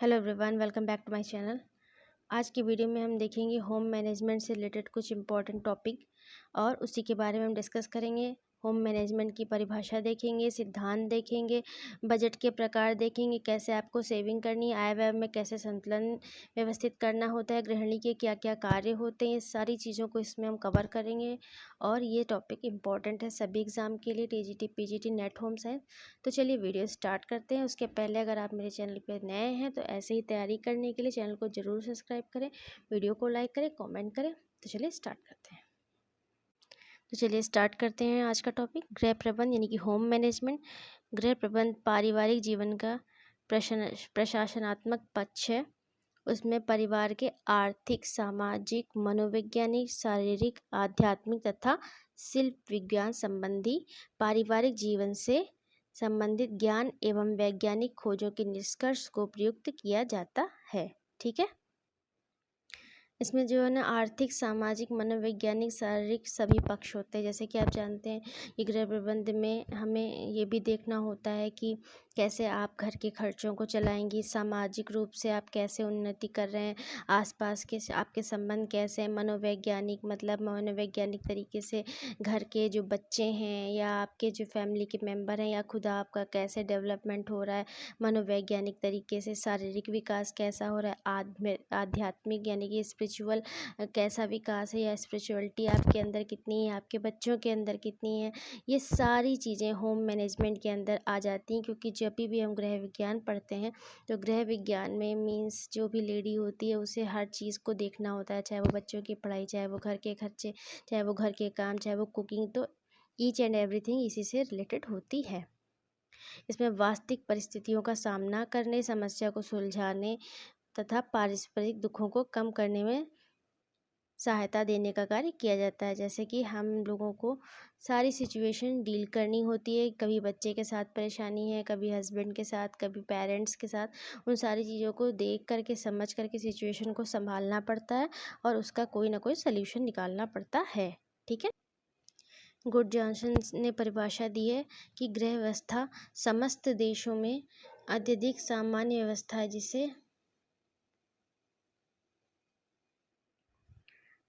Hello everyone, welcome back to my channel. आज की video में हम देखेंगे होम मैनेजमेंट से रिलेटेड कुछ इम्पॉर्टेंट टॉपिक और उसी के बारे में हम डिस्कस करेंगे। होम मैनेजमेंट की परिभाषा देखेंगे, सिद्धांत देखेंगे, बजट के प्रकार देखेंगे, कैसे आपको सेविंग करनी है, आय व्यय में कैसे संतुलन व्यवस्थित करना होता है, गृहिणी के क्या क्या कार्य होते हैं, ये सारी चीज़ों को इसमें हम कवर करेंगे। और ये टॉपिक इम्पॉर्टेंट है सभी एग्ज़ाम के लिए, TGT, PGT, net, home science. तो चलिए वीडियो स्टार्ट करते हैं। उसके पहले अगर आप मेरे चैनल पर नए हैं तो ऐसे ही तैयारी करने के लिए चैनल को ज़रूर सब्सक्राइब करें, वीडियो को लाइक करें, कमेंट करें। तो चलिए स्टार्ट करते हैं। तो चलिए स्टार्ट करते हैं आज का टॉपिक, गृह प्रबंध यानी कि होम मैनेजमेंट। गृह प्रबंध पारिवारिक जीवन का प्रशासनात्मक पक्ष है। उसमें परिवार के आर्थिक, सामाजिक, मनोवैज्ञानिक, शारीरिक, आध्यात्मिक तथा शिल्प विज्ञान संबंधी पारिवारिक जीवन से संबंधित ज्ञान एवं वैज्ञानिक खोजों के निष्कर्ष को प्रयुक्त किया जाता है। ठीक है। इसमें जो है ना आर्थिक, सामाजिक, मनोवैज्ञानिक, शारीरिक सभी पक्ष होते हैं। जैसे कि आप जानते हैं कि गृह प्रबंध में हमें ये भी देखना होता है कि कैसे आप घर के खर्चों को चलाएंगी, सामाजिक रूप से आप कैसे उन्नति कर रहे हैं, आसपास के आपके संबंध कैसे हैं, मनोवैज्ञानिक मतलब मनोवैज्ञानिक तरीके से घर के जो बच्चे हैं या आपके जो फैमिली के मेंबर हैं या खुद आपका कैसे डेवलपमेंट हो रहा है, मनोवैज्ञानिक तरीके से शारीरिक विकास कैसा हो रहा है, आध्यात्मिक यानी कि स्पिरिचुअल कैसा विकास है या स्पिरिचुअलिटी आपके अंदर कितनी है, आपके बच्चों के अंदर कितनी है, ये सारी चीज़ें होम मैनेजमेंट के अंदर आ जाती हैं। क्योंकि जब भी हम गृह विज्ञान पढ़ते हैं तो गृह विज्ञान में मीन्स जो भी लेडी होती है उसे हर चीज़ को देखना होता है, चाहे वो बच्चों की पढ़ाई, चाहे वो घर के खर्चे, चाहे वो घर के काम, चाहे वो कुकिंग, तो ईच एंड एवरीथिंग इसी से रिलेटेड होती है। इसमें वास्तविक परिस्थितियों का सामना करने, समस्या को सुलझाने तथा पारस्परिक दुखों को कम करने में सहायता देने का कार्य किया जाता है। जैसे कि हम लोगों को सारी सिचुएशन डील करनी होती है, कभी बच्चे के साथ परेशानी है, कभी हस्बैंड के साथ, कभी पेरेंट्स के साथ, उन सारी चीज़ों को देख करके, समझ करके सिचुएशन को संभालना पड़ता है और उसका कोई ना कोई सल्यूशन निकालना पड़ता है। ठीक है। गुड जॉनसन ने परिभाषा दी है कि गृह व्यवस्था समस्त देशों में अत्यधिक सामान्य व्यवस्था है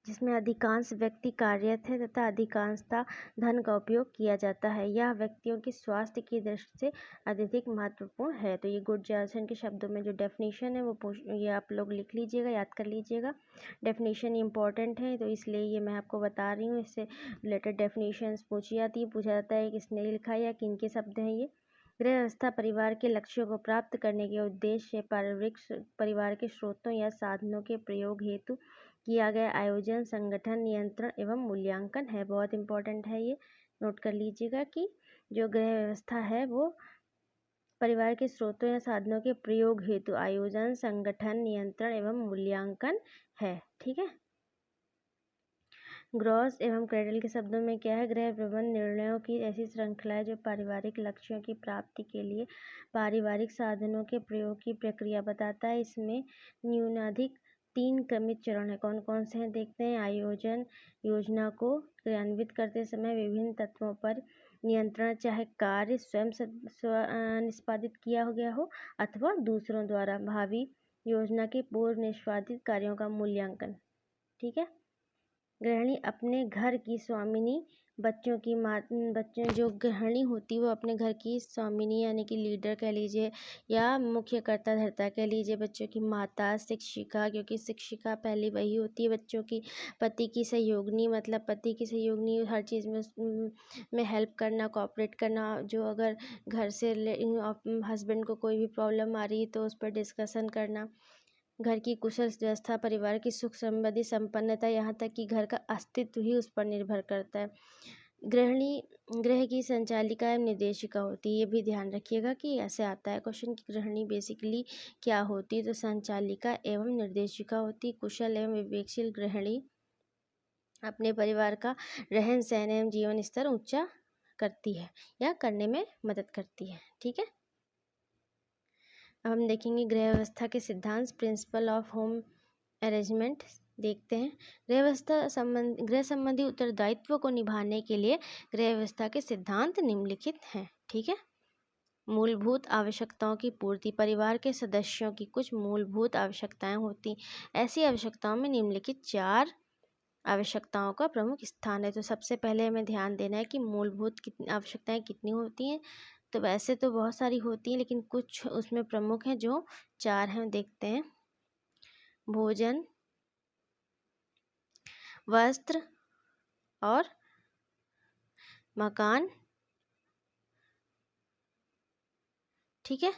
जिसमें अधिकांश व्यक्ति कार्यरत है तथा अधिकांशतः धन का उपयोग किया जाता है। यह व्यक्तियों के स्वास्थ्य की दृष्टि से अत्यधिक महत्वपूर्ण है। तो ये गुड जॉनसन के शब्दों में जो डेफिनेशन है वो ये आप लोग लिख लीजिएगा, याद कर लीजिएगा। डेफिनेशन इंपॉर्टेंट है तो इसलिए ये मैं आपको बता रही हूँ। इससे रिलेटेड डेफिनेशंस पूछी जाती है, पूछा जाता है किसने लिखा है या किन के शब्द हैं ये। गृह व्यवस्था परिवार के लक्ष्यों को प्राप्त करने के उद्देश्य से परिवार के स्रोतों या साधनों के प्रयोग हेतु किया गया आयोजन, संगठन, नियंत्रण एवं मूल्यांकन है। बहुत इंपॉर्टेंट है, ये नोट कर लीजिएगा कि जो गृह व्यवस्था है वो परिवार के स्रोतों या साधनों के प्रयोग हेतु आयोजन, संगठन, नियंत्रण एवं मूल्यांकन है। ठीक है। ग्रॉस एवं क्रेडल के शब्दों में क्या है, गृह प्रबंध निर्णयों की ऐसी श्रृंखला है जो पारिवारिक लक्ष्यों की प्राप्ति के लिए पारिवारिक साधनों के प्रयोग की प्रक्रिया बताता है। इसमें न्यूनाधिक 3 क्रमिक चरण है। कौन कौन से हैं देखते हैं। आयोजन, योजना को क्रियान्वित करते समय विभिन्न तत्वों पर नियंत्रण, चाहे कार्य स्वयं निष्पादित किया हो गया हो अथवा दूसरों द्वारा। भावी योजना के पूर्व निष्पादित कार्यों का मूल्यांकन। ठीक है। गृहिणी अपने घर की स्वामिनी, बच्चों जो गृहिणी होती है वो अपने घर की स्वामिनी यानी कि लीडर कह लीजिए या मुख्य कर्ता धर्ता कह लीजिए, बच्चों की माता, शिक्षिका, क्योंकि शिक्षिका पहले वही होती है बच्चों की, पति की सहयोगिनी मतलब पति की सहयोगिनी हर चीज़ में हेल्प करना, कोऑपरेट करना। जो अगर घर से हस्बैंड को कोई भी प्रॉब्लम आ रही है तो उस पर डिस्कशन करना। घर की कुशल व्यवस्था परिवार की सुख समृद्धि संपन्नता, यहाँ तक कि घर का अस्तित्व ही उस पर निर्भर करता है। गृहिणी गृह की संचालिका एवं निर्देशिका होती है। ये भी ध्यान रखिएगा कि ऐसे आता है क्वेश्चन कि गृहिणी बेसिकली क्या होती है, तो संचालिका एवं निर्देशिका होती। कुशल एवं विवेकशील गृहिणी अपने परिवार का रहन सहन एवं जीवन स्तर ऊंचा करती है या करने में मदद करती है। ठीक है। अब हम देखेंगे गृह व्यवस्था के सिद्धांत, प्रिंसिपल ऑफ होम अरेंजमेंट देखते हैं। गृह संबंधी उत्तरदायित्व को निभाने के लिए गृह व्यवस्था के सिद्धांत निम्नलिखित हैं। ठीक है। मूलभूत आवश्यकताओं की पूर्ति। परिवार के सदस्यों की कुछ मूलभूत आवश्यकताएं होती। ऐसी आवश्यकताओं में निम्नलिखित 4 आवश्यकताओं का प्रमुख स्थान है। तो सबसे पहले हमें ध्यान देना है कि मूलभूत कितनी आवश्यकताएं कितनी होती हैं। तो वैसे तो बहुत सारी होती हैं, लेकिन कुछ उसमें प्रमुख हैं जो 4 हैं, देखते हैं। भोजन, वस्त्र और मकान, ठीक है।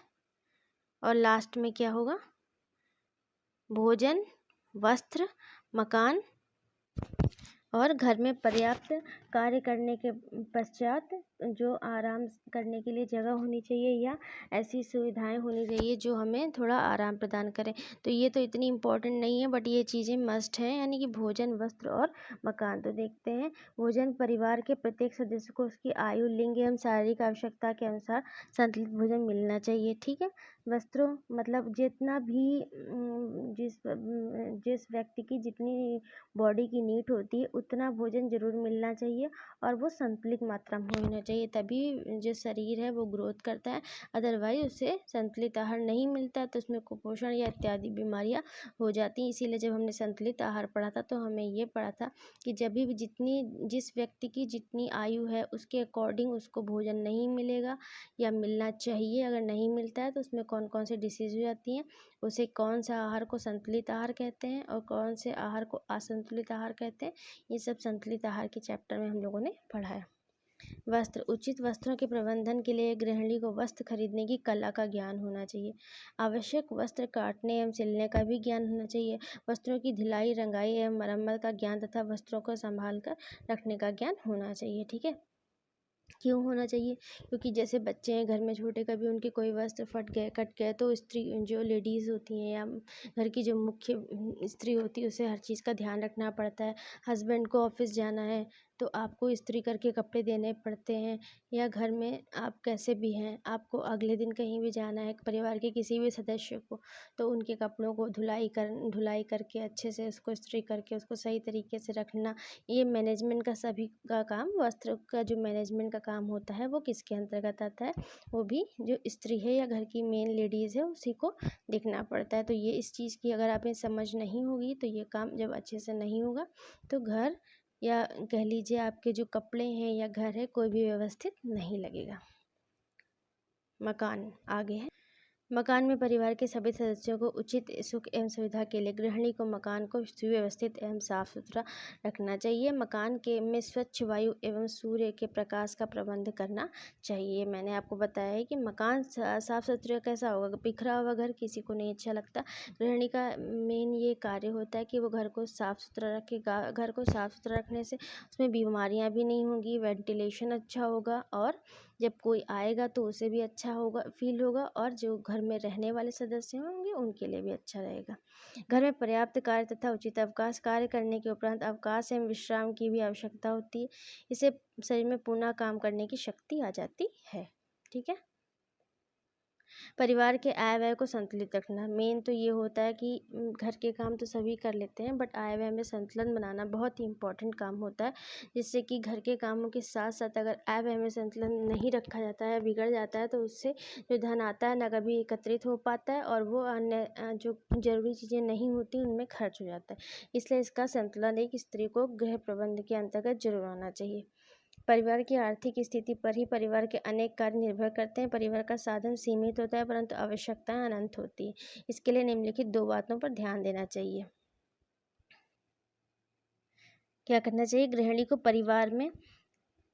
और लास्ट में क्या होगा? भोजन, वस्त्र, मकान और घर में पर्याप्त कार्य करने के पश्चात जो आराम करने के लिए जगह होनी चाहिए या ऐसी सुविधाएं होनी चाहिए जो हमें थोड़ा आराम प्रदान करें। तो ये तो इतनी इम्पोर्टेंट नहीं है, बट ये चीज़ें मस्ट हैं, यानी कि भोजन, वस्त्र और मकान। तो देखते हैं। भोजन, परिवार के प्रत्येक सदस्य को उसकी आयु, लिंग एवं शारीरिक आवश्यकता के अनुसार संतुलित भोजन मिलना चाहिए, ठीक है। वस्त्रों मतलब जितना भी जिस व्यक्ति की जितनी बॉडी की नीड होती है उतना भोजन ज़रूर मिलना चाहिए और वो संतुलित मात्रा में होना चाहिए, तभी जो शरीर है वो ग्रोथ करता है। अदरवाइज उसे संतुलित आहार नहीं मिलता तो उसमें कुपोषण या इत्यादि बीमारियां हो जाती हैं। इसीलिए जब हमने संतुलित आहार पढ़ा था तो हमें ये पढ़ा था कि जब भी जिस व्यक्ति की जितनी आयु है उसके अकॉर्डिंग उसको भोजन नहीं मिलेगा या मिलना चाहिए। अगर नहीं मिलता है तो उसमें कौन कौन सी डिसीज़ हो जाती हैं, उसे कौन सा आहार को संतुलित आहार कहते हैं और कौन से आहार को असंतुलित आहार कहते हैं। ये सब संतुलित आहार के चैप्टर में हम लोगों ने पढ़ा है। वस्त्र, उचित वस्त्रों के प्रबंधन के लिए गृहिणी को वस्त्र खरीदने की कला का ज्ञान होना चाहिए। आवश्यक वस्त्र काटने एवं सिलने का भी ज्ञान होना चाहिए। वस्त्रों की धुलाई, रंगाई एवं मरम्मत का ज्ञान तथा वस्त्रों को संभाल कर रखने का ज्ञान होना चाहिए, ठीक है। क्यों होना चाहिए? क्योंकि जैसे बच्चे हैं घर में छोटे, कभी उनके कोई वस्त्र फट गए, कट गए, तो स्त्री जो लेडीज़ होती हैं या घर की जो मुख्य स्त्री होती है उसे हर चीज़ का ध्यान रखना पड़ता है। हस्बैंड को ऑफिस जाना है तो आपको इस्त्री करके कपड़े देने पड़ते हैं, या घर में आप कैसे भी हैं, आपको अगले दिन कहीं भी जाना है परिवार के किसी भी सदस्य को, तो उनके कपड़ों को धुलाई करके अच्छे से उसको इस्त्री करके उसको सही तरीके से रखना, ये मैनेजमेंट का सभी का काम। वस्त्र का जो मैनेजमेंट का काम होता है वो किसके अंतर्गत आता है? वो भी जो स्त्री है या घर की मेन लेडीज़ है उसी को देखना पड़ता है। तो ये इस चीज़ की अगर आप समझ नहीं होगी तो ये काम जब अच्छे से नहीं होगा तो घर या कह लीजिए आपके जो कपड़े हैं या घर है कोई भी व्यवस्थित नहीं लगेगा। मकान आगे है। मकान में परिवार के सभी सदस्यों को उचित सुख एवं सुविधा के लिए गृहिणी को मकान को सुव्यवस्थित एवं साफ सुथरा रखना चाहिए। मकान के में स्वच्छ वायु एवं सूर्य के प्रकाश का प्रबंध करना चाहिए। मैंने आपको बताया है कि मकान साफ सुथरा कैसा होगा? बिखरा हुआ घर किसी को नहीं अच्छा लगता। गृहिणी का मेन ये कार्य होता है कि वो घर को साफ सुथरा रखेगा। घर को साफ सुथरा रखने से उसमें बीमारियाँ भी नहीं होंगी, वेंटिलेशन अच्छा होगा और जब कोई आएगा तो उसे भी अच्छा होगा, फील होगा, और जो घर में रहने वाले सदस्य होंगे उनके लिए भी अच्छा रहेगा। घर में पर्याप्त कार्य तथा उचित अवकाश, कार्य करने के उपरांत अवकाश एवं विश्राम की भी आवश्यकता होती है। इससे शरीर में पुनः काम करने की शक्ति आ जाती है, ठीक है। परिवार के आय व्यय को संतुलित रखना, मेन तो ये होता है कि घर के काम तो सभी कर लेते हैं बट आय व्यय में संतुलन बनाना बहुत ही इम्पोर्टेंट काम होता है, जिससे कि घर के कामों के साथ साथ अगर आय व्यय में संतुलन नहीं रखा जाता है, बिगड़ जाता है, तो उससे जो धन आता है ना कभी एकत्रित हो पाता है और वो अन्य जो ज़रूरी चीज़ें नहीं होती उनमें खर्च हो जाता है। इसलिए इसका संतुलन एक स्त्री को गृह प्रबंध के अंतर्गत जरूर आना चाहिए। परिवार की आर्थिक स्थिति पर ही परिवार के अनेक कार्य निर्भर करते हैं। परिवार का साधन सीमित होता है परंतु आवश्यकताएं अनंत होती है। इसके लिए निम्नलिखित 2 बातों पर ध्यान देना चाहिए। क्या करना चाहिए? गृहिणी को परिवार में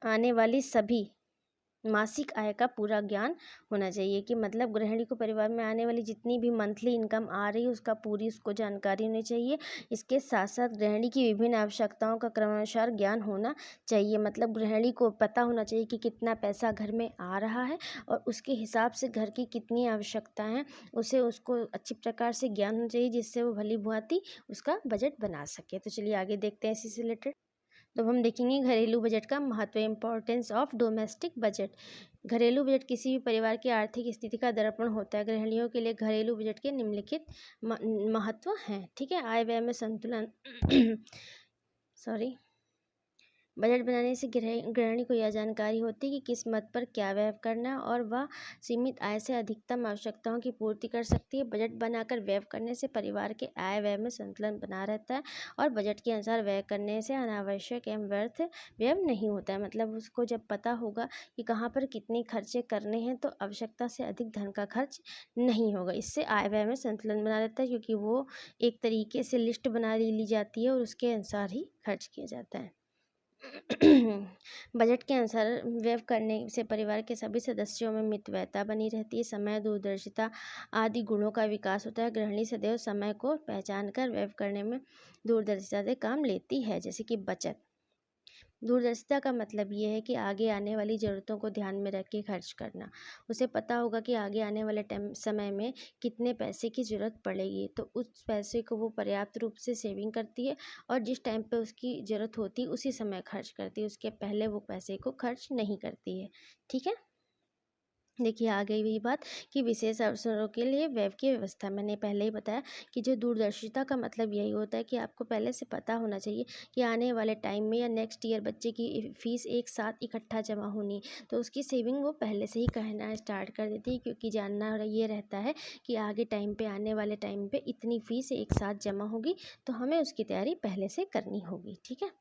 आने वाली सभी मासिक आय का पूरा ज्ञान होना चाहिए, कि मतलब गृहिणी को परिवार में आने वाली जितनी भी मंथली इनकम आ रही है उसका पूरी उसको जानकारी होनी चाहिए। इसके साथ साथ गृहिणी की विभिन्न आवश्यकताओं का क्रमानुसार ज्ञान होना चाहिए, मतलब गृहिणी को पता होना चाहिए कि कितना पैसा घर में आ रहा है और उसके हिसाब से घर की कितनी आवश्यकताएं हैं उसे उसको अच्छी प्रकार से ज्ञान होना चाहिए, जिससे वो भली भांति उसका बजट बना सके। तो चलिए आगे देखते हैं इसी से रिलेटेड। तो हम देखेंगे घरेलू बजट का महत्व, इम्पोर्टेंस ऑफ डोमेस्टिक बजट। घरेलू बजट किसी भी परिवार की आर्थिक स्थिति का दर्पण होता है। गृहिणियों के लिए घरेलू बजट के निम्नलिखित महत्व हैं, ठीक है। आय व्यय में संतुलन सॉरी बजट बनाने से गृहिणी को यह जानकारी होती है कि किस मद पर क्या व्यय करना है और वह सीमित आय से अधिकतम आवश्यकताओं की पूर्ति कर सकती है। बजट बनाकर व्यय करने से परिवार के आय व्यय में संतुलन बना रहता है और बजट के अनुसार व्यय करने से अनावश्यक एवं व्यर्थ व्यय नहीं होता है। मतलब उसको जब पता होगा कि कहाँ पर कितने खर्चे करने हैं तो आवश्यकता से अधिक धन का खर्च नहीं होगा। इससे आय व्यय में संतुलन बना रहता है, क्योंकि वो एक तरीके से लिस्ट बना ली जाती है और उसके अनुसार ही खर्च किया जाता है। बजट के अनुसार व्यय करने से परिवार के सभी सदस्यों में मितव्ययता बनी रहती है, समय, दूरदर्शिता आदि गुणों का विकास होता है। गृहिणी सदैव समय को पहचान कर व्यय करने में दूरदर्शिता से काम लेती है। जैसे कि बचत। दूरदर्शिता का मतलब ये है कि आगे आने वाली ज़रूरतों को ध्यान में रख के खर्च करना। उसे पता होगा कि आगे आने वाले समय में कितने पैसे की ज़रूरत पड़ेगी, तो उस पैसे को वो पर्याप्त रूप से सेविंग करती है और जिस टाइम पे उसकी ज़रूरत होती है उसी समय खर्च करती है, उसके पहले वो पैसे को खर्च नहीं करती है। ठीक है। देखिए आ गई वही बात कि विशेष अवसरों के लिए व्यय की व्यवस्था। मैंने पहले ही बताया कि जो दूरदर्शिता का मतलब यही होता है कि आपको पहले से पता होना चाहिए कि आने वाले टाइम में या नेक्स्ट ईयर बच्चे की फीस एक साथ इकट्ठा जमा होनी, तो उसकी सेविंग वो पहले से ही करना स्टार्ट कर देती है, क्योंकि जानना ये रहता है कि आगे टाइम पे आने वाले टाइम पे इतनी फीस एक साथ जमा होगी, तो हमें उसकी तैयारी पहले से करनी होगी। ठीक है।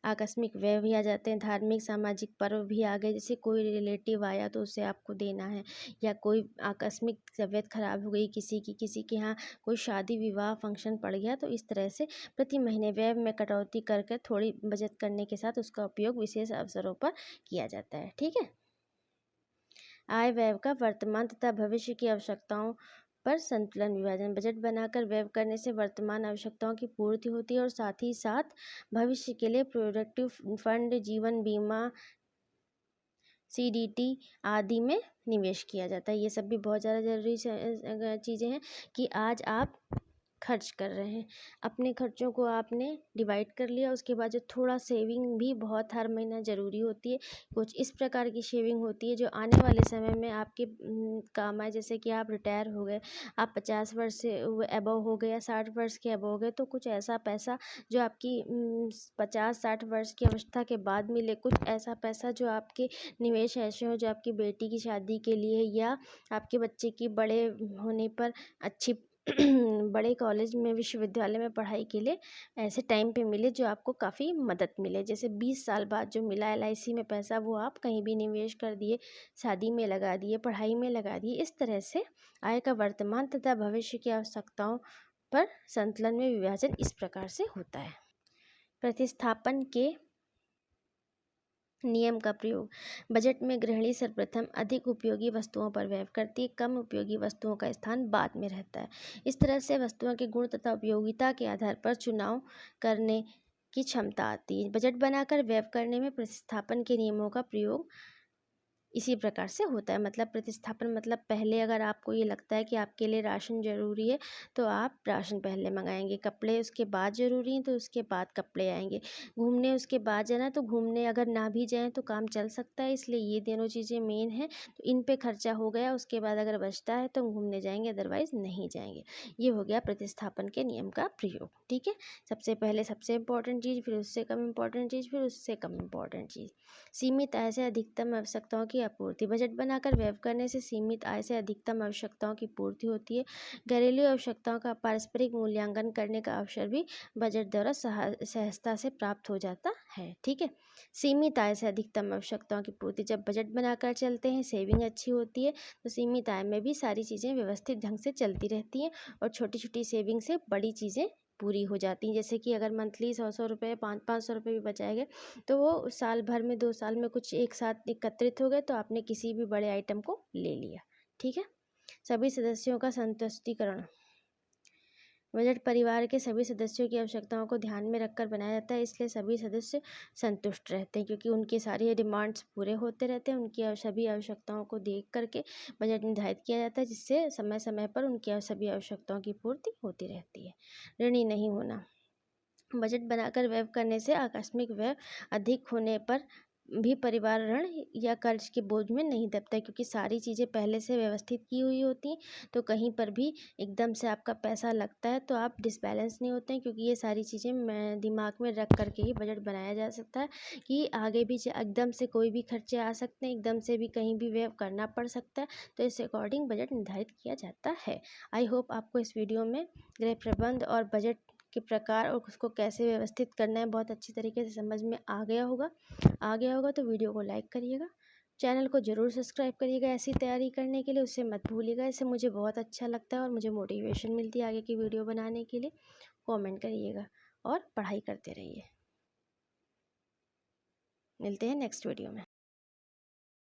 आकस्मिक व्यय भी आ जाते हैं, धार्मिक सामाजिक पर्व भी आ गए, जैसे कोई रिलेटिव आया तो उसे आपको देना है, या कोई आकस्मिक तबीयत खराब हो गई किसी के यहाँ कोई शादी विवाह फंक्शन पड़ गया, तो इस तरह से प्रति महीने व्यय में कटौती कर कर थोड़ी बचत करने के साथ उसका उपयोग विशेष अवसरों पर किया जाता है। ठीक है। आय व्यय का वर्तमान तथा भविष्य की आवश्यकताओं पर संतुलन विभाजन। बजट बनाकर व्यय करने से वर्तमान आवश्यकताओं की पूर्ति होती है और साथ ही साथ भविष्य के लिए प्रोडक्टिव फंड, जीवन बीमा, CDT आदि में निवेश किया जाता है। ये सब भी बहुत ज़्यादा ज़रूरी चीज़ें हैं कि आज आप खर्च कर रहे हैं, अपने खर्चों को आपने डिवाइड कर लिया। उसके बाद जो थोड़ा सेविंग भी बहुत हर महीना ज़रूरी होती है। कुछ इस प्रकार की सेविंग होती है जो आने वाले समय में आपके काम आए। जैसे कि आप रिटायर हो गए, आप 50 वर्ष से अबव हो गए या 60 वर्ष के अबव हो गए, तो कुछ ऐसा पैसा जो आपकी 50-60 वर्ष की अवस्था के बाद मिले, कुछ ऐसा पैसा जो आपके निवेश ऐसे हो जो आपकी बेटी की शादी के लिए या आपके बच्चे की बड़े होने पर अच्छी बड़े कॉलेज में विश्वविद्यालय में पढ़ाई के लिए ऐसे टाइम पे मिले, जो आपको काफ़ी मदद मिले। जैसे 20 साल बाद जो मिला LIC में पैसा, वो आप कहीं भी निवेश कर दिए, शादी में लगा दिए, पढ़ाई में लगा दिए। इस तरह से आय का वर्तमान तथा भविष्य की आवश्यकताओं पर संतुलन में विभाजन इस प्रकार से होता है। प्रतिस्थापन के नियम का प्रयोग। बजट में गृहिणी सर्वप्रथम अधिक उपयोगी वस्तुओं पर व्यय करती है, कम उपयोगी वस्तुओं का स्थान बाद में रहता है। इस तरह से वस्तुओं के गुण तथा उपयोगिता के आधार पर चुनाव करने की क्षमता आती है। बजट बनाकर व्यय करने में प्रतिस्थापन के नियमों का प्रयोग इसी प्रकार से होता है। मतलब प्रतिस्थापन मतलब पहले अगर आपको ये लगता है कि आपके लिए राशन ज़रूरी है, तो आप राशन पहले मंगाएंगे, कपड़े उसके बाद ज़रूरी हैं तो उसके बाद कपड़े आएंगे, घूमने उसके बाद जाना तो घूमने अगर ना भी जाएं तो काम चल सकता है, इसलिए ये दोनों चीज़ें मेन हैं। तो इन पे खर्चा हो गया, उसके बाद अगर बचता है तो हम घूमने जाएंगे, अदरवाइज़ नहीं जाएंगे। ये हो गया प्रतिस्थापन के नियम का प्रयोग। ठीक है। सबसे पहले सबसे इम्पोर्टेंट चीज़, फिर उससे कम इम्पोर्टेंट चीज़, फिर उससे कम इम्पोर्टेंट चीज़। सीमित आय से अधिकतम आवश्यकताओं की आपूर्ति। बजट बनाकर व्यय करने से सीमित आय से अधिकतम आवश्यकताओं की पूर्ति होती है। घरेलू आवश्यकताओं का पारस्परिक मूल्यांकन करने का अवसर भी बजट द्वारा सहजता से प्राप्त हो जाता है। ठीक है। सीमित आय से अधिकतम आवश्यकताओं की पूर्ति। जब बजट बनाकर चलते हैं, सेविंग अच्छी होती है, तो सीमित आय में भी सारी चीज़ें व्यवस्थित ढंग से चलती रहती हैं और छोटी छोटी सेविंग से बड़ी चीज़ें पूरी हो जाती हैं। जैसे कि अगर मंथली 100-100 रुपये, 500-500 रुपये भी बचाएंगे, तो वो साल भर में 2 साल में कुछ एक साथ एकत्रित हो गए, तो आपने किसी भी बड़े आइटम को ले लिया। ठीक है। सभी सदस्यों का संतुष्टिकरण। बजट परिवार के सभी सदस्यों की आवश्यकताओं को ध्यान में रखकर बनाया जाता है, इसलिए सभी सदस्य संतुष्ट रहते हैं, क्योंकि उनकी सारी डिमांड्स पूरे होते रहते हैं। उनकी सभी आवश्यकताओं को देख करके बजट निर्धारित किया जाता है, जिससे समय समय पर उनकी सभी आवश्यकताओं की पूर्ति होती रहती है। ऋणी नहीं होना। बजट बनाकर व्यय करने से आकस्मिक व्यय अधिक होने पर भी परिवार ऋण या कर्ज के बोझ में नहीं दबता है, क्योंकि सारी चीज़ें पहले से व्यवस्थित की हुई होती हैं। तो कहीं पर भी एकदम से आपका पैसा लगता है तो आप डिसबैलेंस नहीं होते हैं, क्योंकि ये सारी चीज़ें मैं दिमाग में रख करके ही बजट बनाया जा सकता है कि आगे भी एकदम से कोई भी खर्चे आ सकते हैं, एकदम से भी कहीं भी व्यय करना पड़ सकता है। तो इस अकॉर्डिंग बजट निर्धारित किया जाता है। आई होप आपको इस वीडियो में गृह प्रबंध और बजट के प्रकार और उसको कैसे व्यवस्थित करना है बहुत अच्छी तरीके से समझ में आ गया होगा। तो वीडियो को लाइक करिएगा, चैनल को ज़रूर सब्सक्राइब करिएगा ऐसी तैयारी करने के लिए, उससे मत भूलिएगा। इससे मुझे बहुत अच्छा लगता है और मुझे मोटिवेशन मिलती है आगे की वीडियो बनाने के लिए। कमेंट करिएगा और पढ़ाई करते रहिए। मिलते हैं नेक्स्ट वीडियो में।